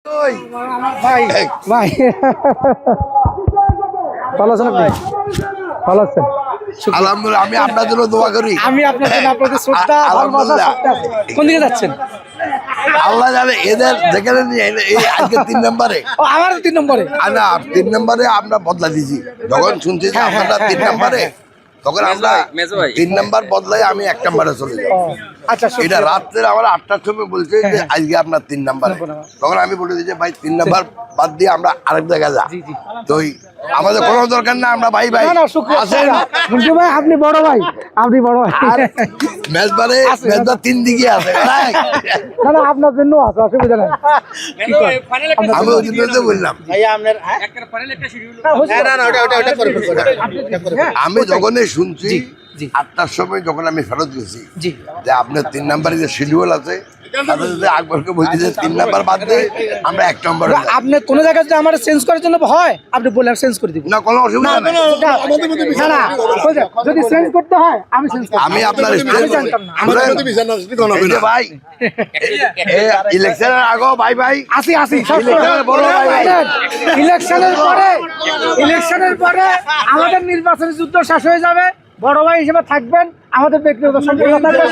ভাই ভাই ভালো আছেন আপনি? ভালো আছেন? আলহামদুলিল্লাহ, আমি আপনার জন্য দোয়া করি। আমি আপনার জন্য আপনাদের শ্রদ্ধা ভালোবাসা সবটা আছে। কোন দিকে যাচ্ছেন? আল্লাহ জানে এদের যেখানে নিয়ে এই আজকে 3 নম্বরে ও আমার 3 নম্বরে। না 3 নম্বরে আমরা বদলা দিয়েছি। যখন শুনছি যে আপনারা 3 নম্বরে, তখন আমরা 3 নম্বর বদলাই আমি 1 নম্বরে চলে যাই। আচ্ছা এটা রাত্রে আমার 8টার সময় বলছে যে আজকে আপনার 3 নম্বরে। তখন আমি বলে দিই যে ভাই 3 নম্বর বাদ দিয়ে আমরা আরেক জায়গায় যা। তো আমাদের কোনো দরকার না, আমরা ভাই ভাই আছেন। মুন্টু ভাই আপনি বড় ভাই, আপনি বড় ভাই। মেজবারে মেজবার 3 দিকে আছে। না না আপনার জন্য আছে, অসুবিধা নাই। আমি ওই জন্য তো বললাম আমি যখনই শুনছি 8টার সময় যখন আমি ফেরত গেছি যে আপনার 3 নম্বরে যে শিডিউল আছে, সাথে সাথে আকবরকে বলছি যে 3 নম্বর বাদ দিয়ে আমরা 1 নম্বরে যাই। আপনি কোনো জায়গায় যদি আমার চেঞ্জ করার জন্য হয় আপনি বললেন চেঞ্জ করে দিব। না কোনো অসুবিধা নেই, না না যদি চেঞ্জ করতে হয় আমি চেঞ্জ করব। আমি আপনার জানতাম না। ভাই ইলেকশনের আগে ভাই ভাই আসি ইলেকশনের পরে আমাদের নির্বাচনী যুদ্ধ শেষ হয়ে যাবে। বড় ভাই হিসেবে থাকবেন, আমাদের ব্যক্তিগত সম্পর্ক থাকবে।